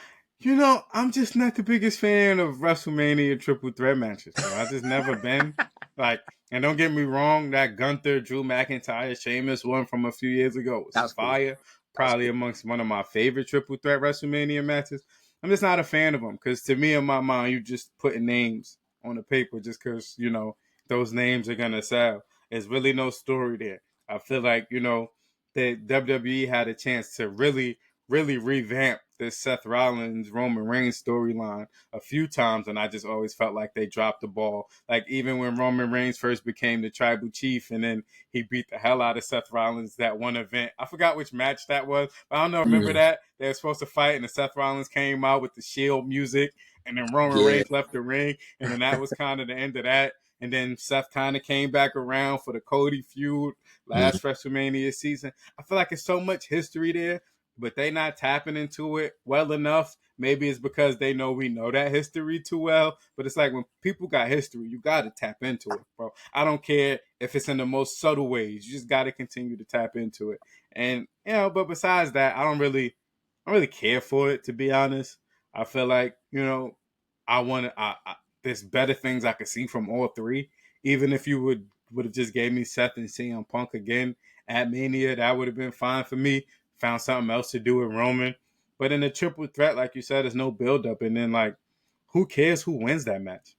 I'm just not the biggest fan of WrestleMania triple threat matches, bro. I just never been. Like, and don't get me wrong, that Gunther, Drew McIntyre, Sheamus one from a few years ago was That was cool. fire. That was Probably cool. amongst one of my favorite triple threat WrestleMania matches. I'm just not a fan of them because to me, in my mind, you just putting names on the paper just because those names are gonna sell. There's really no story there. I feel like that WWE had a chance to really, really revamp this Seth Rollins Roman Reigns storyline a few times, and I just always felt like they dropped the ball. Like even when Roman Reigns first became the tribal chief, and then he beat the hell out of Seth Rollins that one event. I forgot which match that was, but I don't know. Remember Mm, that they were supposed to fight, and the Seth Rollins came out with the Shield music, and then Roman yeah. Reigns left the ring, and then that was kind of the end of that. And then Seth kind of came back around for the Cody feud Mm. last WrestleMania season. I feel like it's so much history there, but they not tapping into it well enough. Maybe it's because they know we know that history too well. But it's like when people got history, you got to tap into it, bro. I don't care if it's in the most subtle ways. You just got to continue to tap into it. And but besides that, I don't really care for it, to be honest. I feel like I want to. There's better things I could see from all three. Even if you would have just gave me Seth and CM Punk again at Mania, that would have been fine for me. Found something else to do with Roman. But in a triple threat, like you said, there's no build up, and then like, who cares who wins that match?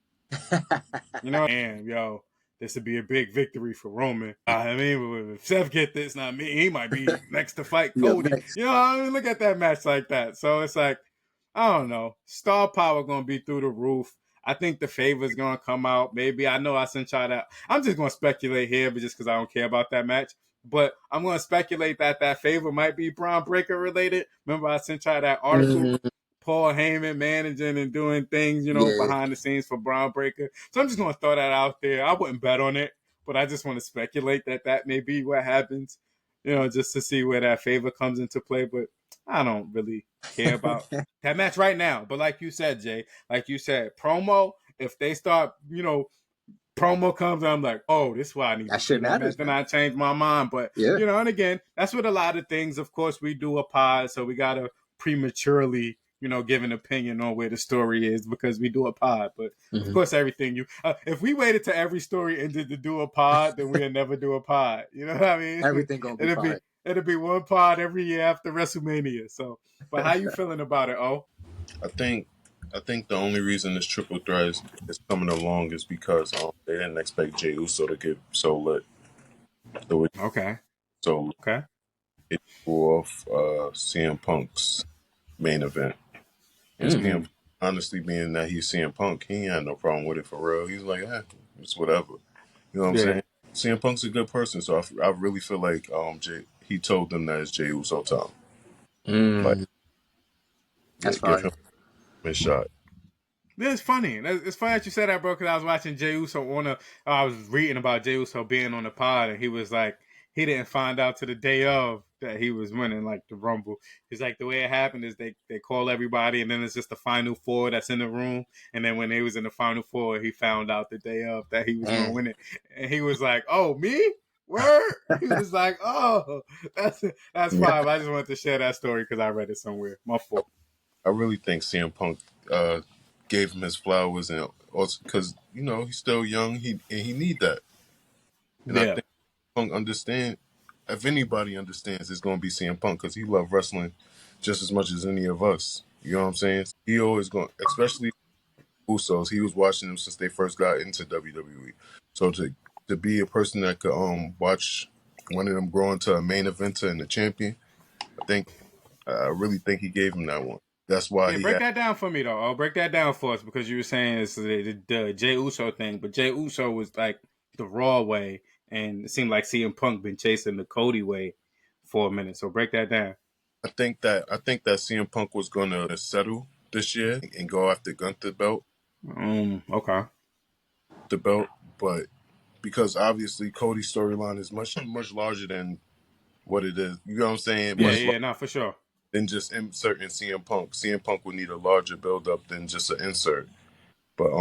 Damn, yo, this would be a big victory for Roman. I mean, if Seth get this, not me, he might be next to fight Be up Cody. next. I mean, look at that match like that. So it's like, I don't know, star power gonna be through the roof. I think the favor's gonna come out. Maybe I know I sent y'all that. I'm just gonna speculate here, but just because I don't care about that match. But I'm gonna speculate that favor might be Braun Breaker related. Remember, I sent y'all that article. Mm, Paul Heyman managing and doing things, yeah. behind the scenes for Braun Breaker. So I'm just going to throw that out there. I wouldn't bet on it, but I just want to speculate that may be what happens, just to see where that favor comes into play. But I don't really care about that match right now. But like you said, Jay, like you said, promo, if they start, promo comes, I'm like, oh, this is why I need That to see shit that match. matters, Then man. I change my mind. But, Yeah. and again, that's what a lot of things, of course, we do a pod. So we got to prematurely, give an opinion on where the story is because we do a pod. But of Hmm. course, everything if we waited to every story ended to do a pod, then we'd never do a pod. You know what I mean? Everything gonna be it'll be, fine. it'll be one pod every year after WrestleMania. So, but how you feeling about it? Oh, I think I think the only reason this triple threat is coming along is because they didn't expect Jey Uso to get so lit. So it okay. so Okay. it threw off CM Punk's main event. And CM Mm. Punk, honestly, being that he's CM Punk, he ain't had no problem with it for real. He's like, it's whatever. You know what I'm Yeah. saying? CM Punk's a good person, so I really feel like he told them that it's Jey Uso time. Like, Mm. That's yeah, give fine. him a shot. It's funny. It's funny that you said that, bro. Because I was watching Jey Uso I was reading about Jey Uso being on the pod, and he was like, he didn't find out to the day of that he was winning like the Rumble. He's like, the way it happened is they call everybody, and then it's just the final four that's in the room. And then when they was in the final four, he found out the day of that he was gonna Damn. win it, and he was like, "Oh, me." Word. He was like, "Oh, that's Yeah. fine." I just wanted to share that story because I read it somewhere. My fault. I really think CM Punk gave him his flowers, and also because he's still young, he need that, and I Yeah. think Punk understand. If anybody understands, it's gonna be CM Punk because he loved wrestling just as much as any of us. You know what I'm saying? He always going, especially Usos. He was watching them since they first got into WWE. So to be a person that could watch one of them grow into a main eventer and a champion, I think I really think he gave him that one. That's why Yeah, he break had. that down for me though. I'll break that down for us because you were saying it's the Jey Uso thing, but Jey Uso was like the Raw way, and it seemed like CM Punk been chasing the Cody way for a minute. So break that down. I think that CM Punk was gonna settle this year and go after Gunther belt, Okay. the belt, but because obviously Cody's storyline is much larger than what it is. You know what I'm saying? Yeah, Much yeah, no, for sure. than just inserting CM Punk. CM Punk would need a larger build up than just an insert. But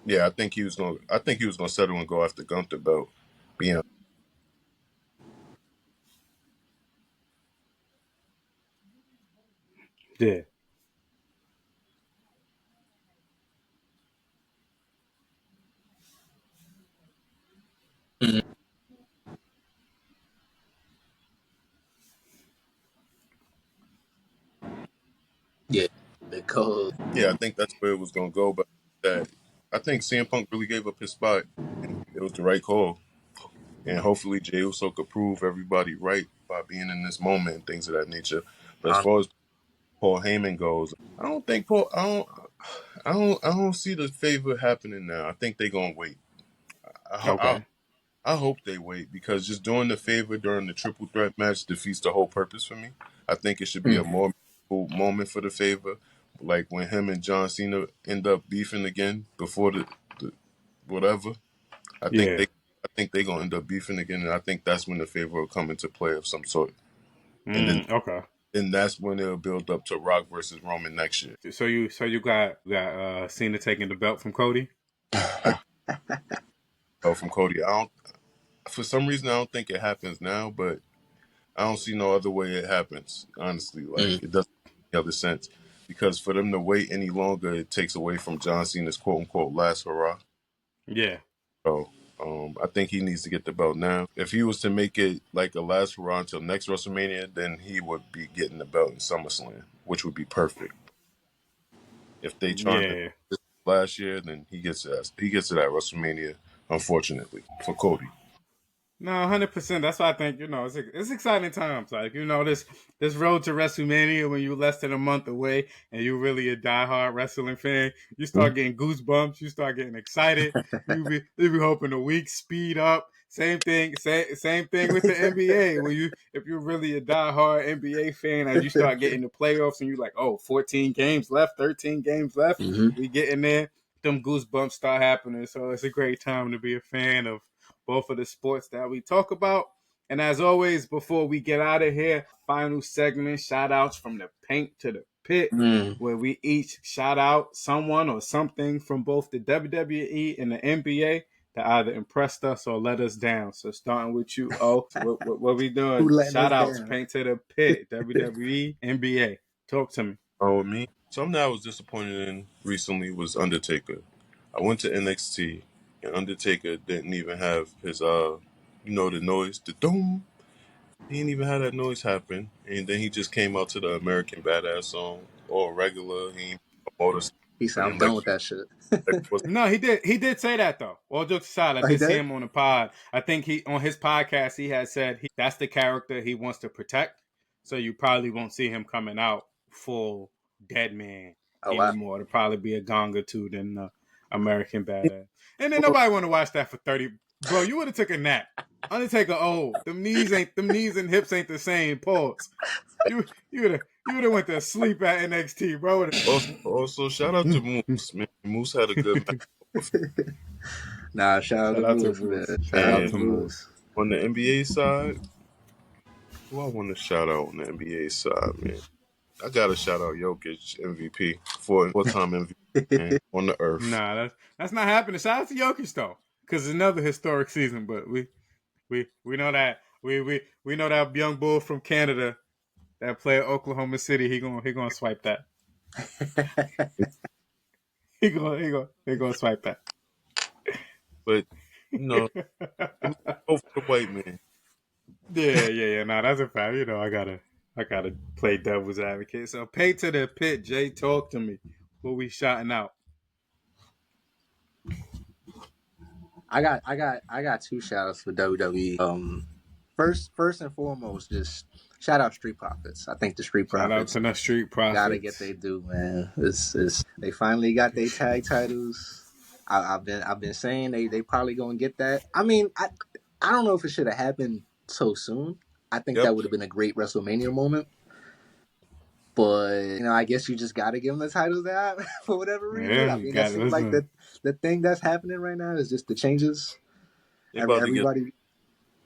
yeah, I think he was gonna settle and go after Gunther belt. Yeah, Yeah. Mhm. Cold. Yeah, I think that's where it was gonna go, but that I think CM Punk really gave up his spot, and it was the right call. And hopefully Jey Uso could prove everybody right by being in this moment and things of that nature. But as far as Paul Heyman goes, I don't think Paul. I don't see the favor happening now. I think they're gonna wait. Okay. I hope they wait because just doing the favor during the triple threat match defeats the whole purpose for me. I think it should be a more meaningful moment for the favor, like when him and John Cena end up beefing again before the whatever. I think Yeah. they I think they're gonna end up beefing again, and I think that's when the favor will come into play of some sort. And Okay. then that's when it'll build up to Rock versus Roman next year. So you got Cena taking the belt from Cody. I from Cody. I don't for some reason I don't think it happens now, but I don't see no other way it happens. Honestly, like it doesn't make any other sense because for them to wait any longer, it takes away from John Cena's quote unquote last hurrah. Yeah. So I think he needs to get the belt now. If he was to make it like a last hurrah until next WrestleMania, then he would be getting the belt in SummerSlam, which would be perfect. If they trying to Yeah. this last year, then he gets it. He gets it at WrestleMania. Unfortunately for Cody. No, 100%. That's why I think it's exciting times. Like this road to WrestleMania when you're less than a month away and you're really a diehard wrestling fan, you start getting goosebumps. You start getting excited. You be hoping the weeks speed up. Same thing. Same thing with the NBA. If you're really a diehard NBA fan, as you start getting the playoffs and you're like, oh, 14 games left, 13 games left, we getting there. Them goosebumps start happening. So it's a great time to be a fan of both of the sports that we talk about. And as always, before we get out of here, final segment, shout outs from the paint to the pit, where we each shout out someone or something from both the WWE and the NBA that either impressed us or let us down. So starting with you, what we Who doing? letting Shout us outs, down? paint to the pit, WWE, NBA. Talk to me. Oh, with me. Something that I was disappointed in recently was Undertaker. I went to NXT and Undertaker didn't even have his the noise, the doom. He didn't even have that noise happen. And then he just came out to the American Badass song, all regular. He ain't a motorcycle, He said, "I'm like done with that shit." was No, he did. He did say that though. All jokes aside, I Oh, he did see did? him on the pod. I think he on his podcast he had said that's the character he wants to protect. So you probably won't see him coming out full dead man Oh wow. anymore. It'll probably be a gong or two than American Badass. And then nobody want to watch that for 30. Bro, you would have took a nap. Undertaker old. Them knees and hips ain't the same. Pause. You would have went to sleep at NXT, bro. also shout out to Moose. Man, Moose had a good match. Nah, shout out to Shout out to Moose, man. Moose. Shout Shout out out to And to Moose. Moose. on the NBA side, who I want to shout out on the NBA side, man. I gotta shout out Jokic MVP for time MVP man on the earth. Nah, that's not happening. Shout out to Jokic though, because it's another historic season. But we know that we know that young bull from Canada that play at Oklahoma City. He gonna swipe that. He gonna swipe that. But you know, go for the white man. Yeah. Nah, that's a fact. I gotta play devil's advocate. So pay to the pit, Jay. Talk to me. What we shouting out? I got two shout outs for WWE. First and foremost, just shout out Street Profits. I think the Street Shout out Profits to the Street gotta get Profits. they due, man. It's they finally got their tag titles. I've been saying they probably gonna get that. I mean, I don't know if it should have happened so soon. I think Yep. that would have been a great WrestleMania moment. But I guess you just gotta give them the titles out for whatever reason. Yeah, I you mean, that got it. seems like Listen. the thing that's happening right now is just the changes. They about to get Everybody,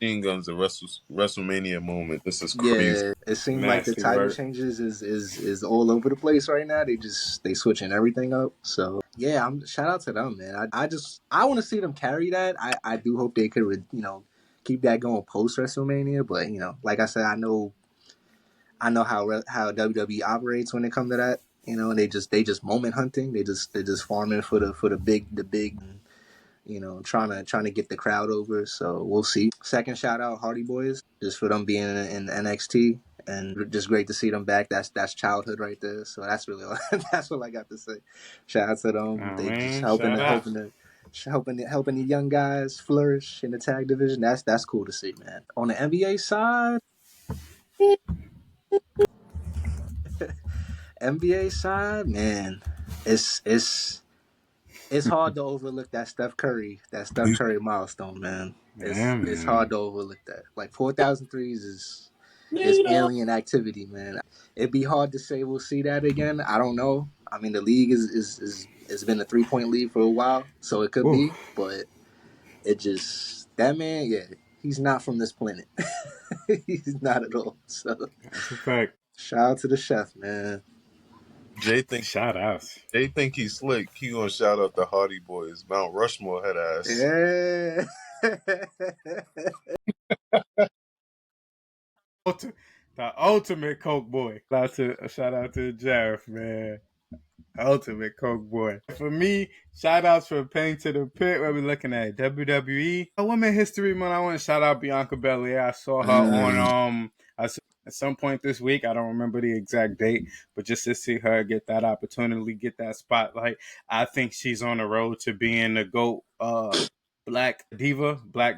machine guns a WrestleMania moment. This is crazy. yeah, it seems like the Nasty title work. changes is all over the place right now. They switching everything up. So yeah, I'm shout out to them, man. I want to see them carry that. I do hope they could keep that going post WrestleMania. But like I said, I know how WWE operates when it comes to that. And they just moment hunting. They just farming for the big. Trying to get the crowd over. So we'll see. Second shout out Hardy Boys, just for them being in NXT and just great to see them back. That's childhood right there. So that's really all, that's all I got to say. Shout out to them. I They just mean, helping shout the out. helping the young guys flourish in the tag division. That's cool to see, man. On the NBA side, man, it's it's hard to overlook that Steph He's Curry milestone, man. Yeah, It's hard man. to overlook that. Like 4,000 threes is alien activity, man. It'd be hard to say we'll see that again. I don't know. I mean, the league is has been a 3-point lead for a while, so it could be, Oof. but it just that man, yeah, he's not from this planet. He's not at all. So That's a fact. shout out to the chef, man. Jay think Shout outs. Jay think he's slick. He gonna shout out the Hardy Boys, Mount Rushmore head ass. Yeah. The ultimate Coke boy. Shout out to Jeff, man. Ultimate Coke boy. For me, shout outs for Pain to the Pit, where we're looking at WWE. Women History Month, I want to shout out Bianca Belair. I saw her on Mm. at some point this week. I don't remember the exact date, but just to see her get that opportunity, get that spotlight, I think she's on the road to being the GOAT black diva, black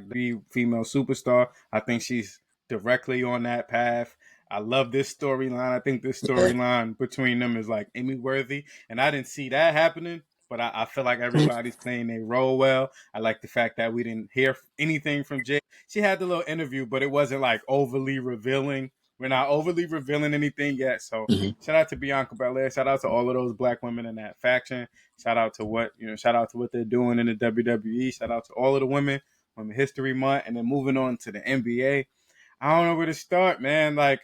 female superstar. I think she's directly on that path. I love this storyline. I think this Yeah. storyline between them is like Emmy worthy, and I didn't see that happening. But I feel like everybody's playing their role well. I like the fact that we didn't hear anything from Jay. She had the little interview, but it wasn't like overly revealing. We're not overly revealing anything yet. So Mhm. shout out to Bianca Belair. Shout out to all of those black women in that faction. Shout out to shout out to what they're doing in the WWE. Shout out to all of the women on History Month. And then moving on to the NBA. I don't know where to start, man. Like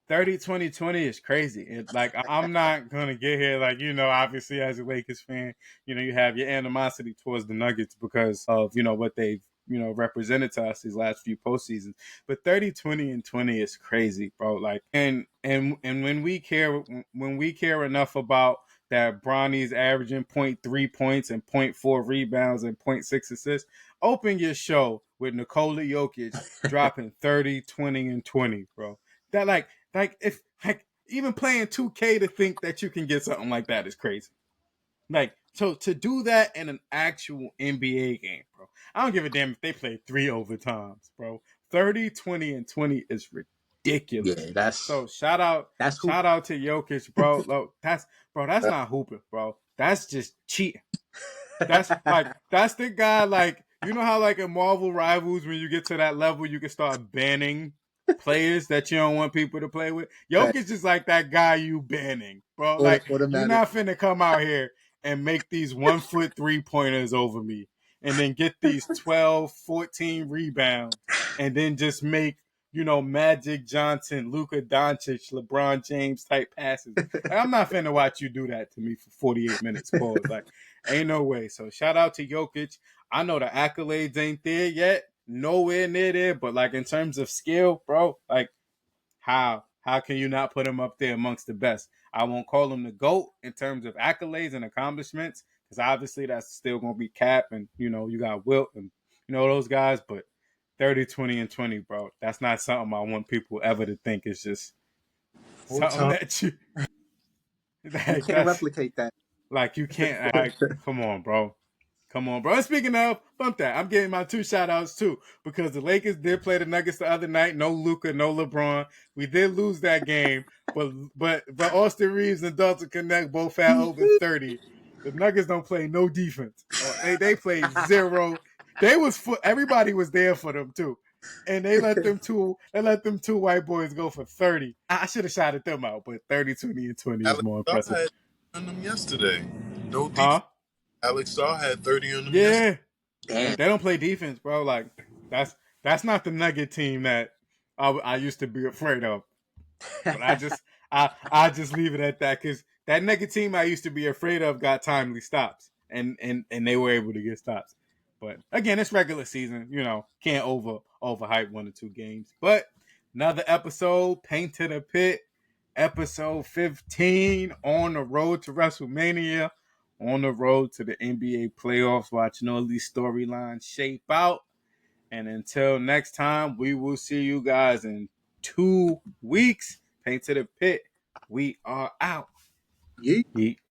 30-20-20 is crazy. Like I'm not gonna get here like obviously as a Lakers fan, you have your animosity towards the Nuggets because of what they've represented to us these last few postseasons. But 30-20-20 is crazy, bro. Like and when we care enough about that Bronny's averaging 0.3 points and 0.4 rebounds and 0.6 assists, open your show with Nikola Jokic dropping 30-20-20, bro. That if even playing 2K to think that you can get something like that is crazy. Like so to do that in an actual NBA game, bro. I don't give a damn if they play 3 overtimes, bro. 30-20-20 is ridiculous. Yeah, So that's shout hooping. out to Jokic, bro. Look, that's not hooping, bro. That's just cheating. That's the guy like how like in Marvel Rivals when you get to that level you can start banning players that you don't want people to play with. Right. Jokic is like that guy you banning, bro. Like you're Automatic. not finna come out here and make these 1 foot 3-pointers over me and then get these 12, 14 rebounds and then just make Magic Johnson, Luka Doncic, LeBron James type passes. Like, I'm not finna watch you do that to me for 48 minutes. Pause. Like, ain't no way. So shout out to Jokic. I know the accolades ain't there yet, nowhere near there, but like in terms of skill, bro, like how can you not put him up there amongst the best? I won't call him the GOAT in terms of accolades and accomplishments, because obviously that's still gonna be Cap and you got Wilt and those guys, but 30-20-20, bro. That's not something I want people ever to think is just Four something times. that you You like can't that's replicate that. like you can't come on, bro. Come on, bro. And speaking of, bump that. I'm getting my 2 shout outs too. Because the Lakers did play the Nuggets the other night. No Luka, no LeBron. We did lose that game. But Austin Reeves and Dalton Connect both had over 30. The Nuggets don't play no defense. They played zero. Everybody was there for them too. And they let them two white boys go for 30. I should have shouted them out, but 30-20-20 is Alex more Starr impressive. had on them yesterday. No defense. Huh? Alex Starr had 30 on them yesterday. Yeah. Damn. They don't play defense, bro. Like that's not the Nugget team that I used to be afraid of. But I just leave it at that because that Nugget team I used to be afraid of got timely stops and they were able to get stops. But again, it's regular season. Can't overhype 1 or 2 games. But another episode, Paint to the Pit, episode 15 on the road to WrestleMania, on the road to the NBA playoffs, watching all these storylines shape out. And until next time, we will see you guys in 2 weeks. Paint to the pit. We are out. Yeet. Yeet.